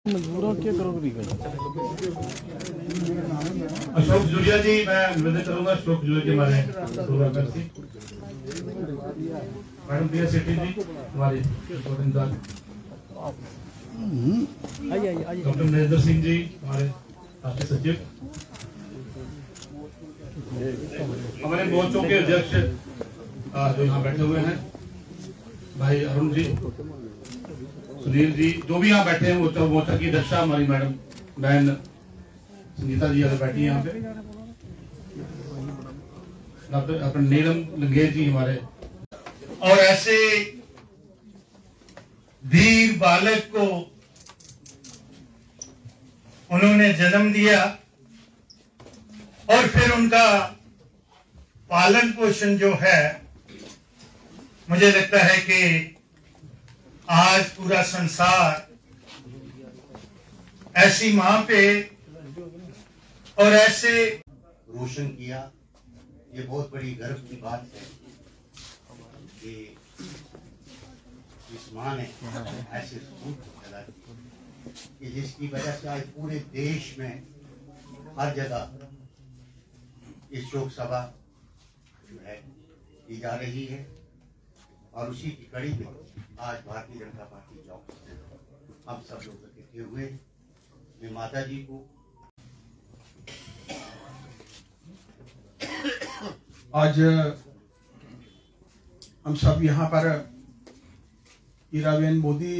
Ashok Julia जी, मैं निवेदन करूंगा अशोक जूलिया जी हमारे मैडम प्रिया सेठी जी हमारे डॉक्टर नरेंद्र सिंह जी हमारे राष्ट्रीय सचिव, हमारे मोर्चों के अध्यक्ष जो यहाँ बैठे हुए हैं, भाई अरुण जी, सुनील जी, जो भी यहाँ बैठे हैं, मोर्चा की अध्यक्षा हमारी मैडम बहन संगीता जी अगर बैठी है यहाँ पे, डॉक्टर अपने नीलम लंगेर जी हमारे। और ऐसे वीर बालक को उन्होंने जन्म दिया और फिर उनका पालन पोषण जो है, मुझे लगता है कि आज पूरा संसार ऐसी मां पे और ऐसे रोशन किया। ये बहुत बड़ी गर्व की बात है कि इस मां ने ऐसे सूट पैदा किया कि जिसकी वजह से आज पूरे देश में हर जगह इस शोक सभा जो है की जा रही है। और उसी की कड़ी में आज भारतीय जनता पार्टी चौक हम सब लोग इकट्ठे हुए। मैं माता जी को आज हम सब यहाँ पर हीराबेन मोदी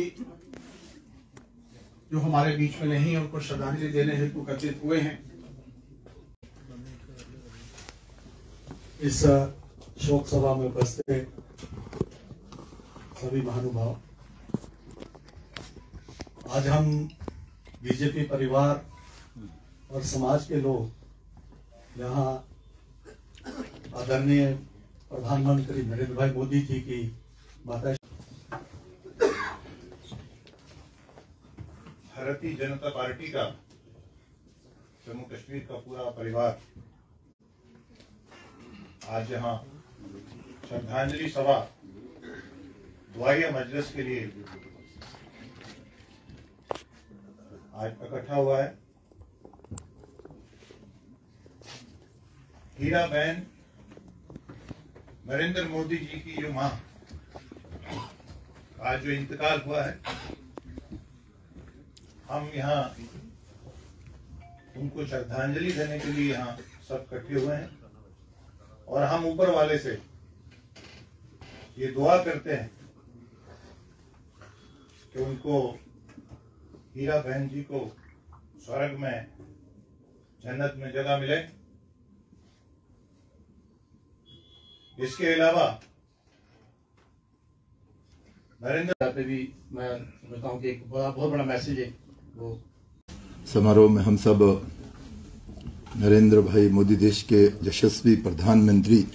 जो हमारे बीच में नहीं, उनको श्रद्धांजलि देने हेतु एकत्रित हुए हैं। इस शोक सभा में उपस्थित सभी महानुभाव, आज हम बीजेपी परिवार और समाज के लोग यहाँ आदरणीय प्रधानमंत्री नरेंद्र भाई मोदी जी की माता भारतीय जनता पार्टी का जम्मू कश्मीर का पूरा परिवार आज यहाँ श्रद्धांजलि सभा दुआया मजलिस के लिए आज इकट्ठा हुआ है। हीरा बहन नरेंद्र मोदी जी की जो मां आज जो इंतकाल हुआ है, हम यहाँ उनको श्रद्धांजलि देने के लिए यहाँ सब इकट्ठे हुए हैं। और हम ऊपर वाले से ये दुआ करते हैं कि उनको, हीरा बहन जी को स्वर्ग में, जन्नत में जगह मिले। इसके अलावा नरेंद्र पे भी मैं समझता हूँ कि एक बहुत बड़ा मैसेज है वो। समारोह में हम सब नरेंद्र भाई मोदी, देश के यशस्वी प्रधानमंत्री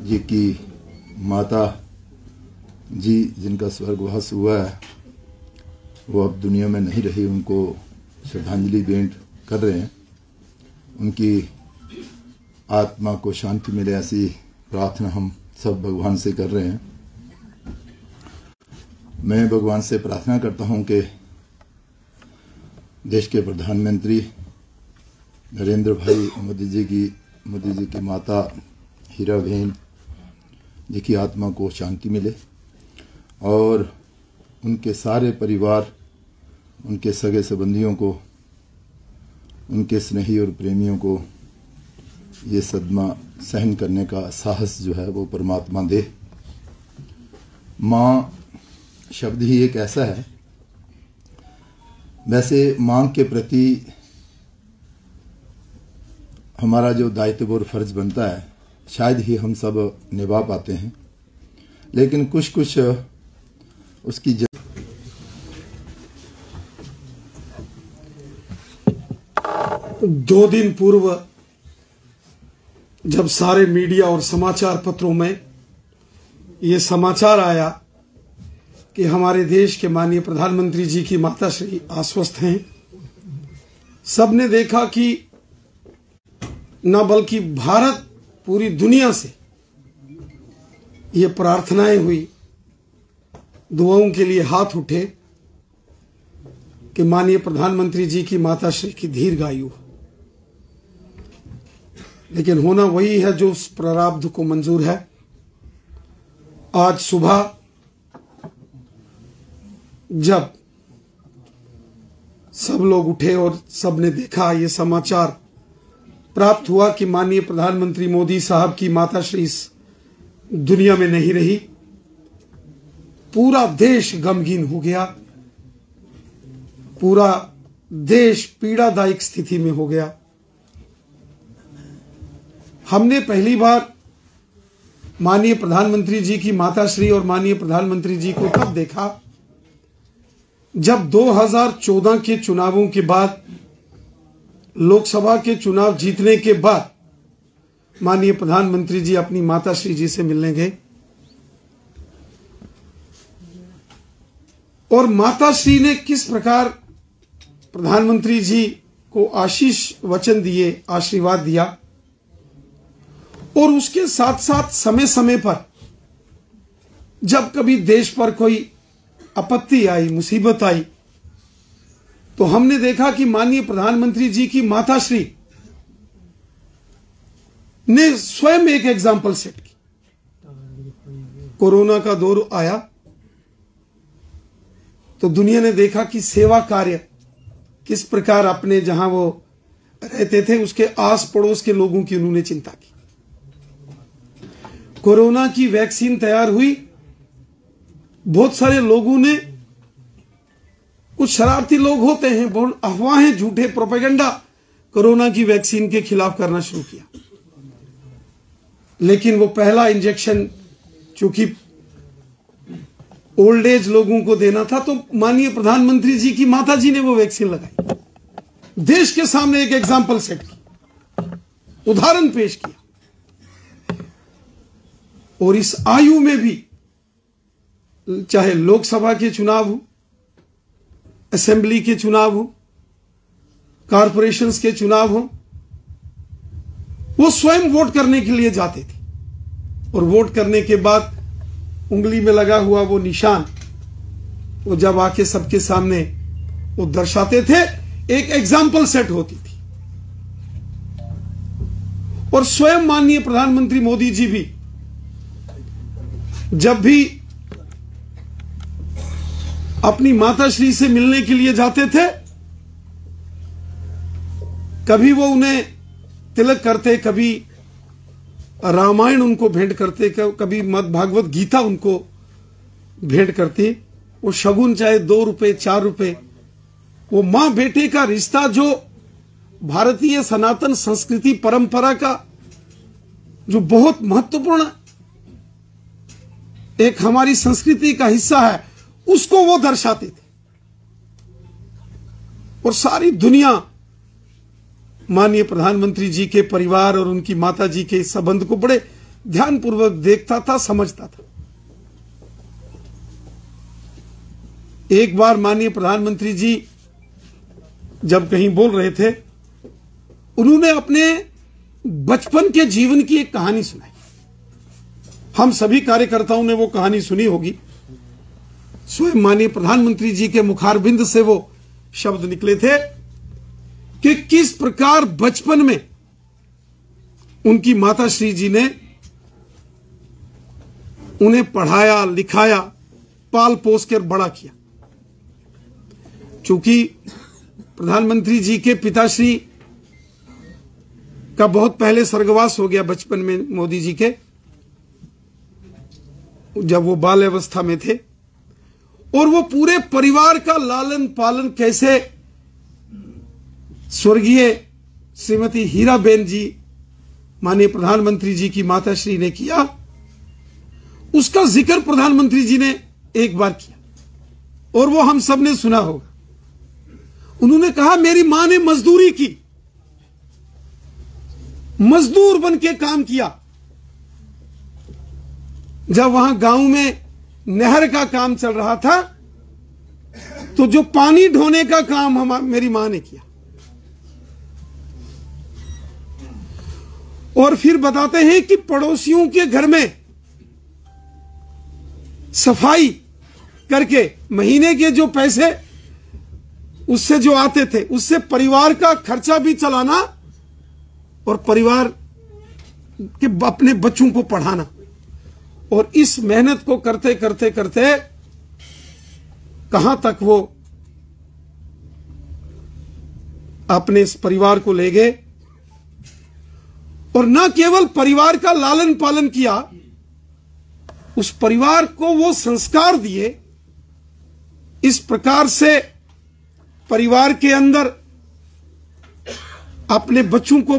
जी की माता जी, जिनका स्वर्गवास हुआ है, वो अब दुनिया में नहीं रही, उनको श्रद्धांजलि भेंट कर रहे हैं। उनकी आत्मा को शांति मिले, ऐसी प्रार्थना हम सब भगवान से कर रहे हैं। मैं भगवान से प्रार्थना करता हूं कि देश के प्रधानमंत्री नरेंद्र भाई मोदी जी की माता हीरा बहन जी की आत्मा को शांति मिले और उनके सारे परिवार, उनके सगे संबंधियों को, उनके स्नेही और प्रेमियों को ये सदमा सहन करने का साहस जो है वो परमात्मा दे। माँ शब्द ही एक ऐसा है, वैसे माँ के प्रति हमारा जो दायित्व और फर्ज बनता है शायद ही हम सब निभा पाते हैं, लेकिन कुछ उसकी 2 दिन पूर्व जब सारे मीडिया और समाचार पत्रों में ये समाचार आया कि हमारे देश के माननीय प्रधानमंत्री जी की माता श्री अस्वस्थ हैं, सबने देखा कि न बल्कि भारत, पूरी दुनिया से ये प्रार्थनाएं हुई, दुआओं के लिए हाथ उठे कि माननीय प्रधानमंत्री जी की माताश्री की दीर्घायु, लेकिन होना वही है जो उस प्रारब्ध को मंजूर है। आज सुबह जब सब लोग उठे और सबने देखा, ये समाचार प्राप्त हुआ कि माननीय प्रधानमंत्री मोदी साहब की माताश्री इस दुनिया में नहीं रही, पूरा देश गमगीन हो गया, पूरा देश पीड़ादायक स्थिति में हो गया। हमने पहली बार माननीय प्रधानमंत्री जी की माताश्री और माननीय प्रधानमंत्री जी को तब देखा जब 2014 के चुनावों के बाद, लोकसभा के चुनाव जीतने के बाद माननीय प्रधानमंत्री जी अपनी माताश्री जी से मिलने गए और माताश्री ने किस प्रकार प्रधानमंत्री जी को आशीष वचन दिए, आशीर्वाद दिया, और उसके साथ साथ समय समय पर जब कभी देश पर कोई आपत्ति आई, मुसीबत आई, तो हमने देखा कि माननीय प्रधानमंत्री जी की माताश्री ने स्वयं एक एग्जाम्पल सेट की। कोरोना का दौर आया तो दुनिया ने देखा कि सेवा कार्य किस प्रकार अपने जहां वो रहते थे उसके आस पड़ोस के लोगों की उन्होंने चिंता की। कोरोना की वैक्सीन तैयार हुई, बहुत सारे लोगों ने, कुछ शरारती लोग होते हैं, बहुत अफवाहें, झूठे प्रोपेगेंडा कोरोना की वैक्सीन के खिलाफ करना शुरू किया, लेकिन वो पहला इंजेक्शन चूंकि ओल्ड एज लोगों को देना था, तो माननीय प्रधानमंत्री जी की माता जी ने वो वैक्सीन लगाई, देश के सामने एक एग्जाम्पल सेट की, उदाहरण पेश किया। और इस आयु में भी, चाहे लोकसभा के चुनाव हो, असेंबली के चुनाव हो, कॉरपोरेशंस के चुनाव हो, वो स्वयं वोट करने के लिए जाते थे और वोट करने के बाद उंगली में लगा हुआ वो निशान, वो जब आके सबके सामने वो दर्शाते थे, एक एग्जाम्पल सेट होती थी। और स्वयं माननीय प्रधानमंत्री मोदी जी भी जब भी अपनी माताश्री से मिलने के लिए जाते थे, कभी वो उन्हें तिलक करते, कभी रामायण उनको भेंट करते, कभी मद भागवत गीता उनको भेंट करते। वो शगुन चाहे 2 रुपए 4 रुपए, वो मां बेटे का रिश्ता जो भारतीय सनातन संस्कृति परंपरा का जो बहुत महत्वपूर्ण एक हमारी संस्कृति का हिस्सा है, उसको वो दर्शाते थे। और सारी दुनिया माननीय प्रधानमंत्री जी के परिवार और उनकी माता जी के इस संबंध को बड़े ध्यानपूर्वक देखता था, समझता था। एक बार माननीय प्रधानमंत्री जी जब कहीं बोल रहे थे, उन्होंने अपने बचपन के जीवन की एक कहानी सुनाई। हम सभी कार्यकर्ताओं ने वो कहानी सुनी होगी। स्वयं माननीय प्रधानमंत्री जी के मुखारबिंद से वो शब्द निकले थे कि किस प्रकार बचपन में उनकी माताश्री जी ने उन्हें पढ़ाया, लिखाया, पाल पोस कर बड़ा किया। चूंकि प्रधानमंत्री जी के पिताश्री का बहुत पहले स्वर्गवास हो गया बचपन में मोदी जी के, जब वो बाल अवस्था में थे, और वो पूरे परिवार का लालन पालन कैसे स्वर्गीय श्रीमती हीराबेन जी माननीय प्रधानमंत्री जी की माताश्री ने किया, उसका जिक्र प्रधानमंत्री जी ने एक बार किया और वो हम सब ने सुना होगा। उन्होंने कहा, मेरी मां ने मजदूरी की, मजदूर बन के काम किया। जब वहां गांव में नहर का काम चल रहा था, तो जो पानी ढोने का काम मेरी मां ने किया। और फिर बताते हैं कि पड़ोसियों के घर में सफाई करके महीने के जो पैसे उससे जो आते थे उससे परिवार का खर्चा भी चलाना और परिवार के अपने बच्चों को पढ़ाना, और इस मेहनत को करते करते करते कहां तक वो अपने इस परिवार को ले गए, और न केवल परिवार का लालन पालन किया, उस परिवार को वो संस्कार दिए, इस प्रकार से परिवार के अंदर अपने बच्चों को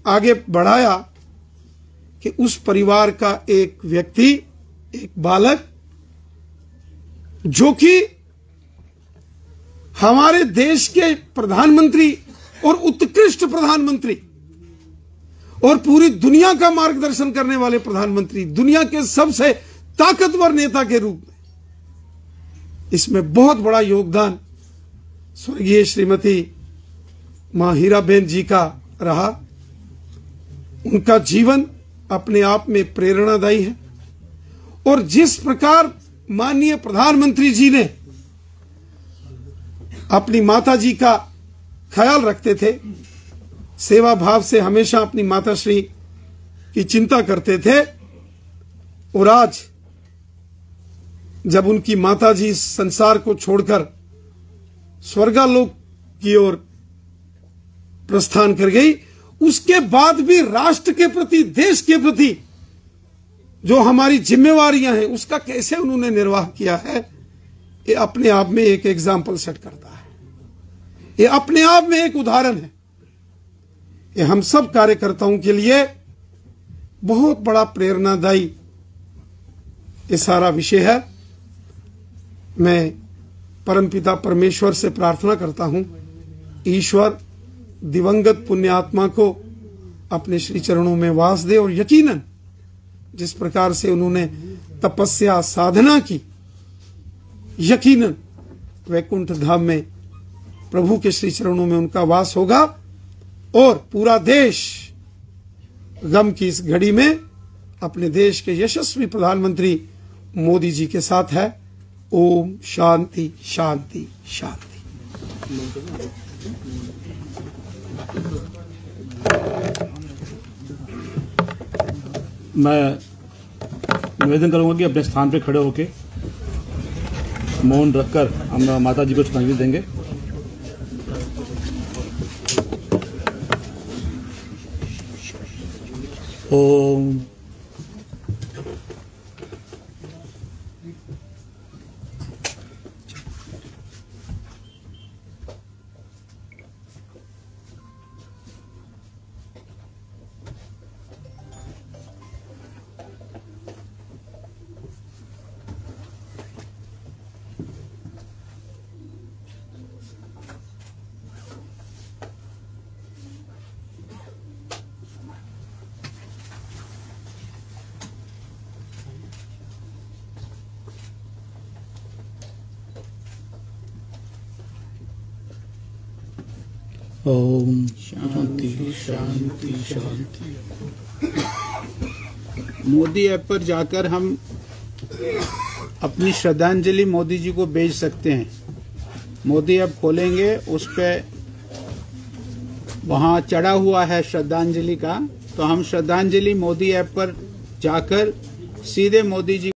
आगे बढ़ाया कि उस परिवार का एक व्यक्ति, एक बालक, जो कि हमारे देश के प्रधानमंत्री और उत्कृष्ट प्रधानमंत्री और पूरी दुनिया का मार्गदर्शन करने वाले प्रधानमंत्री, दुनिया के सबसे ताकतवर नेता के रूप में, इसमें बहुत बड़ा योगदान स्वर्गीय श्रीमती मां हीराबेन जी का रहा। उनका जीवन अपने आप में प्रेरणादायी है, और जिस प्रकार माननीय प्रधानमंत्री जी ने अपनी माता जी का ख्याल रखते थे, सेवा भाव से हमेशा अपनी माताश्री की चिंता करते थे, और आज जब उनकी माता जी इस संसार को छोड़कर स्वर्गालोक की ओर प्रस्थान कर गई, उसके बाद भी राष्ट्र के प्रति, देश के प्रति जो हमारी जिम्मेवारियां हैं उसका कैसे उन्होंने निर्वाह किया है, ये अपने आप में एक एग्जाम्पल सेट करता है। ये अपने आप में एक उदाहरण है। ये हम सब कार्यकर्ताओं के लिए बहुत बड़ा प्रेरणादायी ये सारा विषय है। मैं परमपिता परमेश्वर से प्रार्थना करता हूं, ईश्वर दिवंगत पुण्यात्मा को अपने श्री चरणों में वास दे, और यकीनन जिस प्रकार से उन्होंने तपस्या साधना की, यकीनन वैकुंठ धाम में प्रभु के श्री चरणों में उनका वास होगा, और पूरा देश गम की इस घड़ी में अपने देश के यशस्वी प्रधानमंत्री मोदी जी के साथ है। ओम शांति शांति शांति। मैं निवेदन करूंगा कि अपने स्थान पर खड़े होकर मौन रखकर हम माता जी को श्रद्धांजलि देंगे। ओम ओम शांति शांति शांति। मोदी ऐप पर जाकर हम अपनी श्रद्धांजलि मोदी जी को भेज सकते हैं। मोदी ऐप खोलेंगे, उस पे वहाँ चढ़ा हुआ है श्रद्धांजलि का, तो हम श्रद्धांजलि मोदी ऐप पर जाकर सीधे मोदी जी